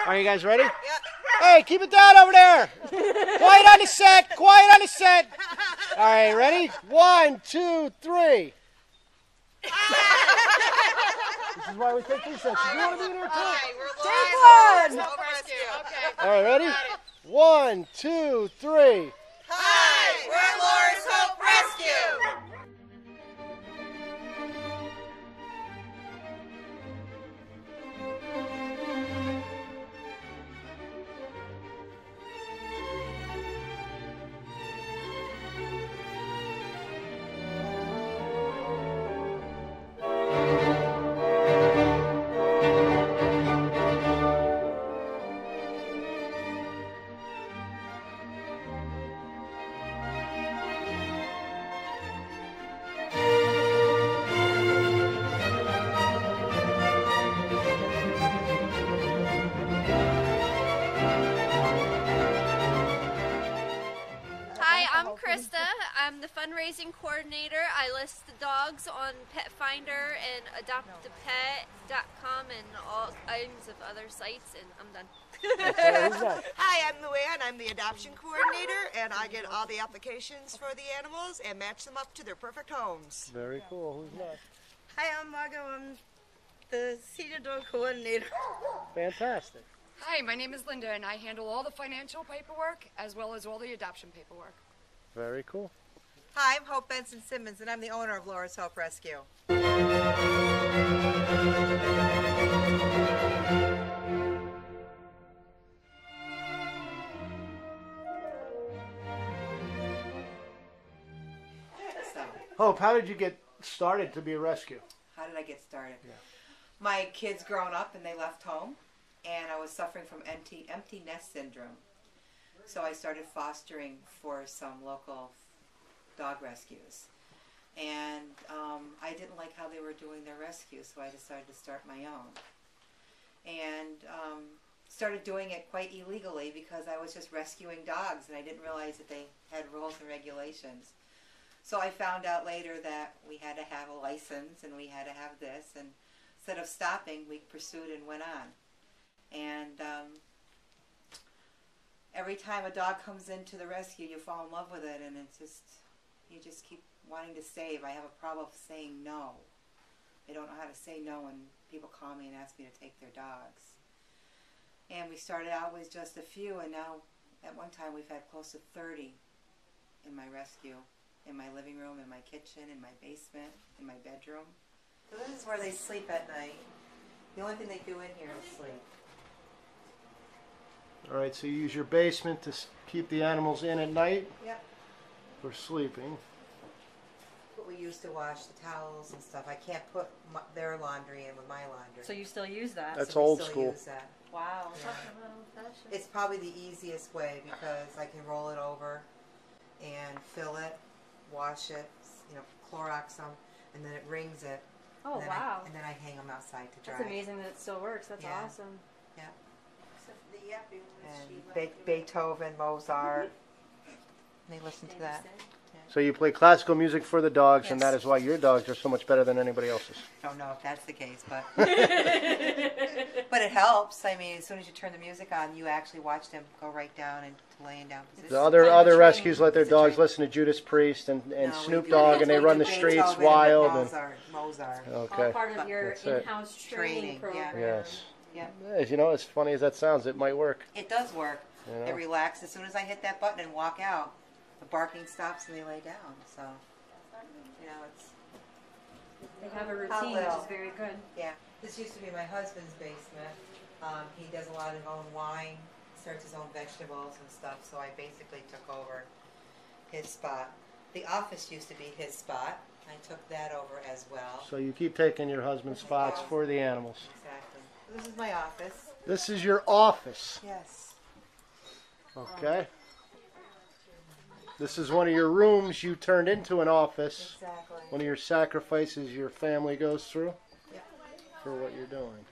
Are you guys ready? Yep. Hey, keep it down over there. Quiet on the set. Quiet on the set. All right, ready? 1, 2, 3. This is why we take these sets. You want to be in here too? Take one. All right, ready? 1, 2, 3. Hi, we're Laura's Hope Rescue. I'm the fundraising coordinator. I list the dogs on Pet Finder and adoptapet.com and all kinds of other sites, and I'm done. Hi, I'm Luann. I'm the adoption coordinator, and I get all the applications for the animals and match them up to their perfect homes. Very cool. Who's next? Hi, I'm Margo. I'm the senior dog coordinator. Fantastic. Hi, my name is Linda, and I handle all the financial paperwork as well as all the adoption paperwork. Very cool. Hi, I'm Hope Benson Simmons, and I'm the owner of Laura's Hope Rescue. Hope, how did you get started to be a rescue? How did I get started? Yeah. My kids grown up and they left home, and I was suffering from empty nest syndrome. So I started fostering for some local dog rescues. And I didn't like how they were doing their rescues, so I decided to start my own. And started doing it quite illegally because I was just rescuing dogs and I didn't realize that they had rules and regulations. So I found out later that we had to have a license and we had to have this, and instead of stopping, we pursued and went on. And every time a dog comes into the rescue, you fall in love with it, and it's just, you just keep wanting to save. I have a problem saying no. I don't know how to say no when people call me and ask me to take their dogs. And we started out with just a few, and now at one time we've had close to 30 in my rescue. In my living room, in my kitchen, in my basement, in my bedroom. So this is where they sleep at night. The only thing they do in here is sleep. All right, so you use your basement to keep the animals in at night? Yep. For sleeping. What we use to wash the towels and stuff. I can't put their laundry in with my laundry. So you still use that? That's so old we still school. Use that. Wow. Yeah. It's probably the easiest way because I can roll it over and fill it, wash it, you know, Clorox them, and then it wrings it. Oh, and wow. And then I hang them outside to dry. That's amazing that it still works. That's awesome. Yeah. And Beethoven, Mozart. They listen to that. So you play classical music for the dogs, Yes. and that is why your dogs are so much better than anybody else's. Don't know if that's the case, but but it helps. I mean, as soon as you turn the music on, you actually watch them go right down into laying down position. The other rescues let their dogs listen to Judas Priest and Snoop Dogg, and they run the streets wild. Mozart. Okay. All part of your in-house training program. Yes. Yeah. You know, as funny as that sounds, it might work. It does work. You know? They relax. As soon as I hit that button and walk out, the barking stops and they lay down. So, you know, it's... They have a routine, which is very good. Yeah. This used to be my husband's basement. He does a lot of his own wine, starts his own vegetables and stuff, so I basically took over his spot. The office used to be his spot. I took that over as well. So you keep taking your husband's spots for the animals. Exactly. This is my office. This is your office. Yes. Okay. This is one of your rooms you turned into an office. Exactly. One of your sacrifices your family goes through. Yep. For what you're doing.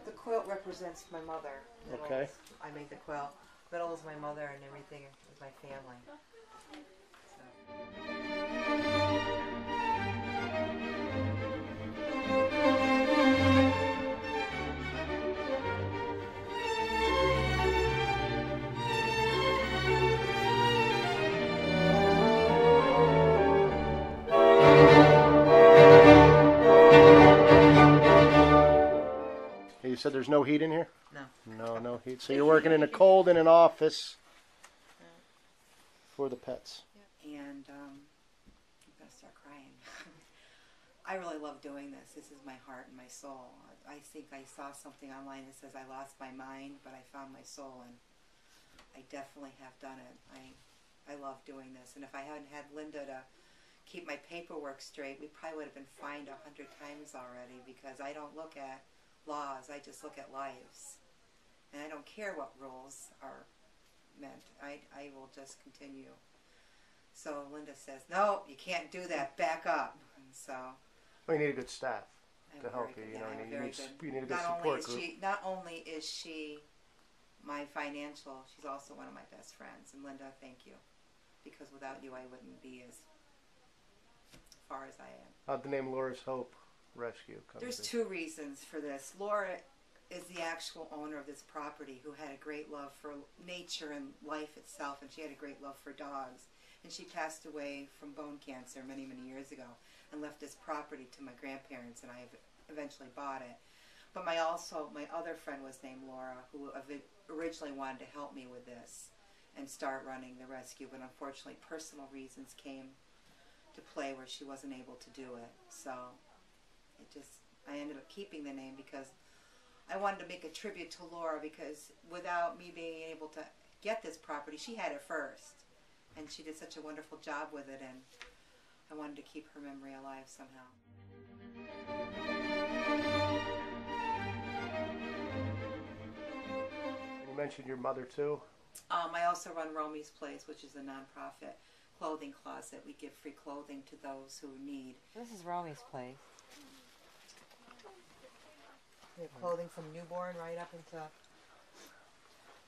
The quilt represents my mother. Okay. I made the quilt. Middle is my mother, and everything is my family. So. There's no heat in here? No. No heat. So you're working in a cold in an office for the pets. And I'm going to start crying. I really love doing this. This is my heart and my soul. I think I saw something online that says I lost my mind, but I found my soul, and I definitely have done it. I love doing this. And if I hadn't had Linda to keep my paperwork straight, we probably would have been fined 100 times already, because I don't look at laws. I just look at lives. And I don't care what rules are meant. I will just continue. So Linda says, no, you can't do that. Back up. And so... Well, you need a good staff to help you. Good, You need a good support group. Not only is she my financial, she's also one of my best friends. And Linda, thank you. Because without you, I wouldn't be as far as I am. How'd the name Laura's Hope Rescue come There's to? 2 reasons for this. Laura is the actual owner of this property, who had a great love for nature and life itself, and she had a great love for dogs. And she passed away from bone cancer many, many years ago, and left this property to my grandparents, and I eventually bought it. But my other friend was named Laura, who originally wanted to help me with this and start running the rescue, but unfortunately personal reasons came to play where she wasn't able to do it. So I ended up keeping the name because I wanted to make a tribute to Laura, because without me being able to get this property, she had it first. And she did such a wonderful job with it, and I wanted to keep her memory alive somehow. You mentioned your mother too? I also run Romy's Place, which is a nonprofit clothing closet. We give free clothing to those who need. This is Romy's Place. We have clothing from newborn right up into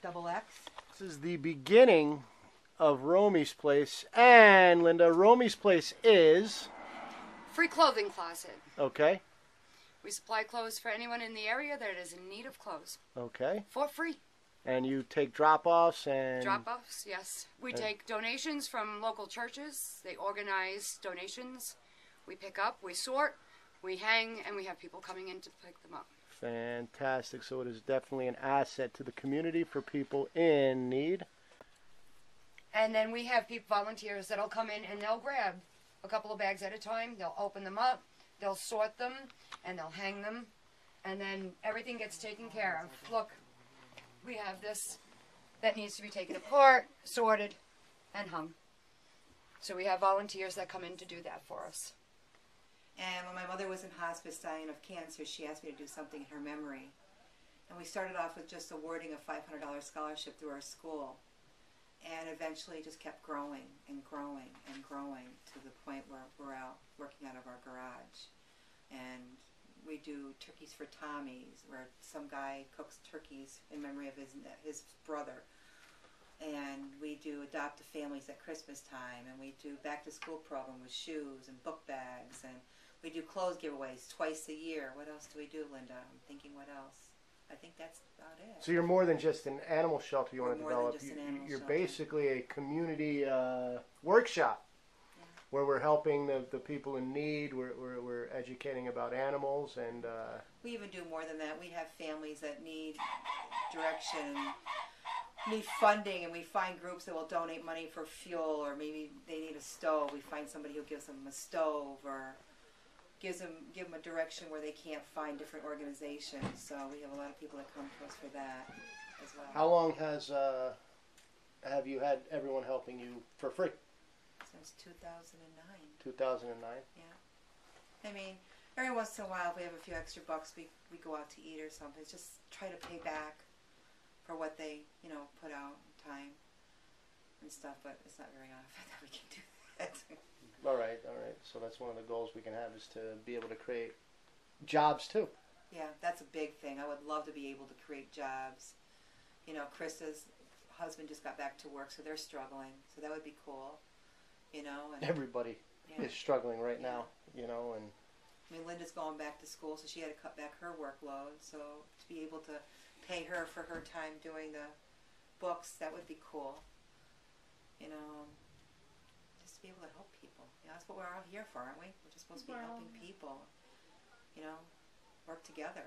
XXX. This is the beginning of Romy's Place. And Linda, Romy's Place is... Free clothing closet. Okay. We supply clothes for anyone in the area that is in need of clothes. Okay. For free. And you take drop-offs and... Drop-offs, yes. We take donations from local churches. They organize donations. We pick up, we sort, we hang, and we have people coming in to pick them up. Fantastic. So it is definitely an asset to the community for people in need. And then we have volunteers that'll come in and they'll grab a couple of bags at a time. They'll open them up, they'll sort them, and they'll hang them. And then everything gets taken care of. Look, we have this that needs to be taken apart, sorted, and hung. So we have volunteers that come in to do that for us. And when my mother was in hospice dying of cancer, she asked me to do something in her memory. And we started off with just awarding a $500 scholarship through our school. And eventually just kept growing and growing and growing to the point where we're out working out of our garage. And we do turkeys for Tommy's, where some guy cooks turkeys in memory of his brother. And we do adopt families at Christmas time. And we do back-to-school program with shoes and book bags. And we do clothes giveaways twice a year. What else do we do, Linda? I'm thinking what else. I think that's about it. So you're more than just an animal shelter you want to develop. You're Shelter. basically a community workshop where we're helping the people in need. We're educating about animals. And we even do more than that. We have families that need direction, need funding, and we find groups that will donate money for fuel, or maybe they need a stove. We find somebody who gives them a stove, or give them a direction where they can't find different organizations. So we have a lot of people that come to us for that as well. how long have you had everyone helping you for free? Since 2009. 2009? Yeah. I mean, every once in a while, if we have a few extra bucks, we go out to eat or something. It's just try to pay back for what they, put out in time and stuff, but it's not very often that we can do that. All right. So that's one of the goals we can have, is to be able to create jobs too. Yeah, that's a big thing. I would love to be able to create jobs. Krista's husband just got back to work, so they're struggling. So that would be cool. And Everybody is struggling right now, and I mean, Linda's going back to school, so she had to cut back her workload. So to be able to pay her for her time doing the books, that would be cool. Just to be able to help people. That's what we're out here for, aren't we? We're just supposed to be helping people. work together.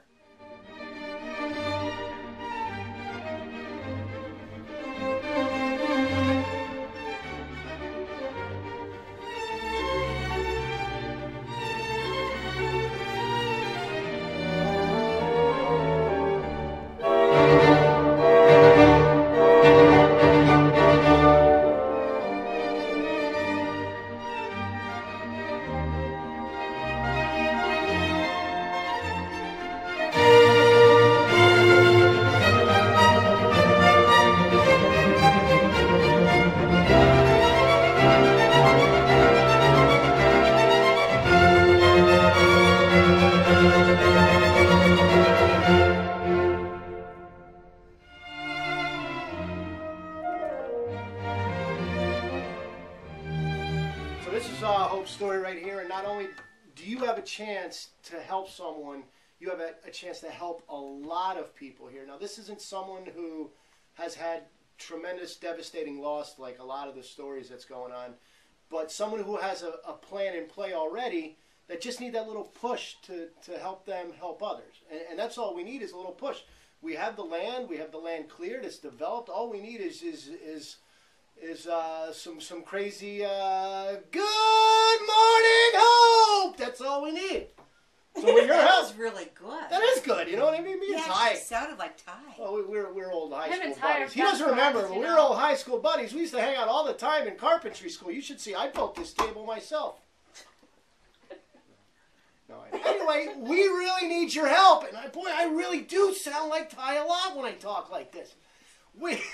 So this is Hope's story right here, and not only do you have a chance to help someone, you have a chance to help a lot of people here. Now, this isn't someone who has had tremendous, devastating loss like a lot of the stories that's going on, but someone who has a plan in play already that just need that little push to help them help others. And that's all we need is a little push. We have the land cleared, it's developed. All we need is some crazy good morning hope. That's all we need. So with your help, That was really good. that is good. You know what I mean? Me and Yeah, Ty. she sounded like Ty. Well, we're old high Him school and Ty are buddies. He best doesn't remember, friends, but you we were know? old high school buddies. We used to hang out all the time in carpentry school. You should see. I built this table myself. No, anyway, we really need your help, and I really do sound like Ty a lot when I talk like this.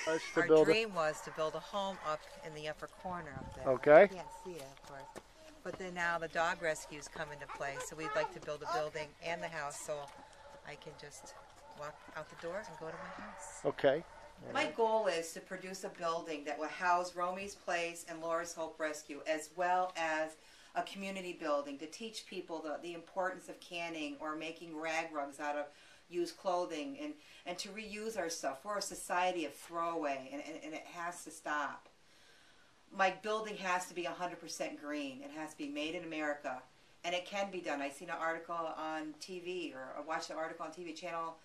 Our dream was to build a home up in the upper corner up there. Okay. You can't see it, of course. But then now the dog rescues come into play, so we'd like to build a building and the house so I can just walk out the door and go to my house. Okay. My goal is to produce a building that will house Romy's Place and Laura's Hope Rescue, as well as a community building to teach people the importance of canning or making rag rugs out of used clothing, and to reuse our stuff. We're a society of throwaway, and it has to stop. My building has to be 100% green. It has to be made in America, and it can be done. I seen an article on TV, or I watched an article on TV channel,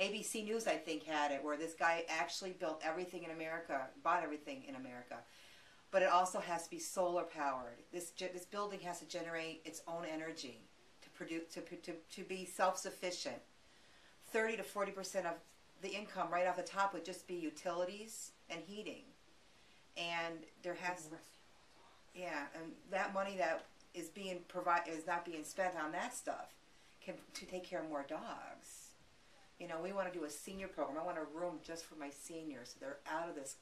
ABC News I think had it, where this guy actually built everything in America, bought everything in America. But it also has to be solar powered. This building has to generate its own energy to produce, to be self-sufficient. 30 to 40% of the income right off the top would just be utilities and heating. And there has, and that money that is being is not being spent on that stuff to take care of more dogs. You know, we want to do a senior program. I want a room just for my seniors, so they're out of this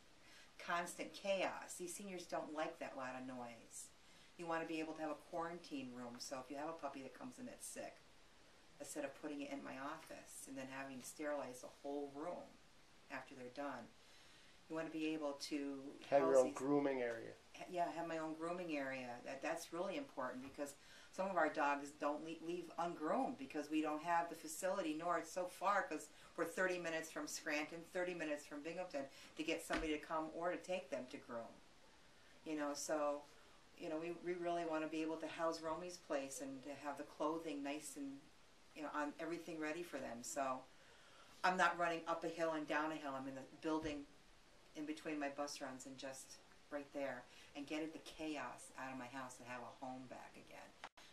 constant chaos. These seniors don't like that lot of noise. You want to be able to have a quarantine room, so if you have a puppy that comes in that's sick, instead of putting it in my office and then having to sterilize the whole room after they're done. You want to be able to have your own grooming area. Yeah, have my own grooming area. That's really important because some of our dogs don't leave ungroomed because we don't have the facility, nor it's so far because we're 30 minutes from Scranton, 30 minutes from Binghamton to get somebody to come or to take them to groom. You know, so, you know, we really want to be able to house Romy's Place and to have the clothing nice and, you know, on everything ready for them. So I'm not running up a hill and down a hill. I'm in the building in between my bus runs and just right there and getting the chaos out of my house and have a home back again.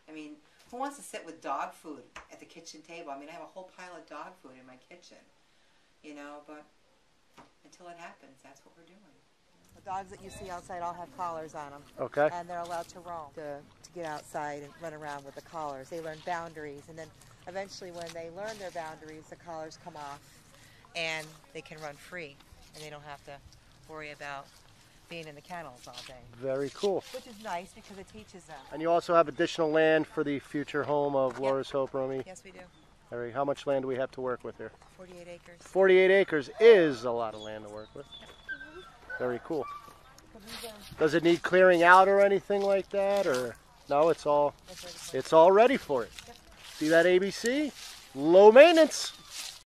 I mean, who wants to sit with dog food at the kitchen table? I mean, I have a whole pile of dog food in my kitchen, you know, but until it happens, that's what we're doing. The dogs that you see outside all have collars on them. Okay. And they're allowed to roam, to get outside and run around with the collars. They learn boundaries, and then eventually when they learn their boundaries, the collars come off and they can run free, and they don't have to worry about being in the kennels all day. Very cool. Which is nice because it teaches them. And you also have additional land for the future home of Laura's Hope, Romy? Yes, we do. How much land do we have to work with here? 48 acres. 48 acres is a lot of land to work with. Very cool. Does it need clearing out or anything like that, or no? It's all ready for it. See that ABC? Low maintenance.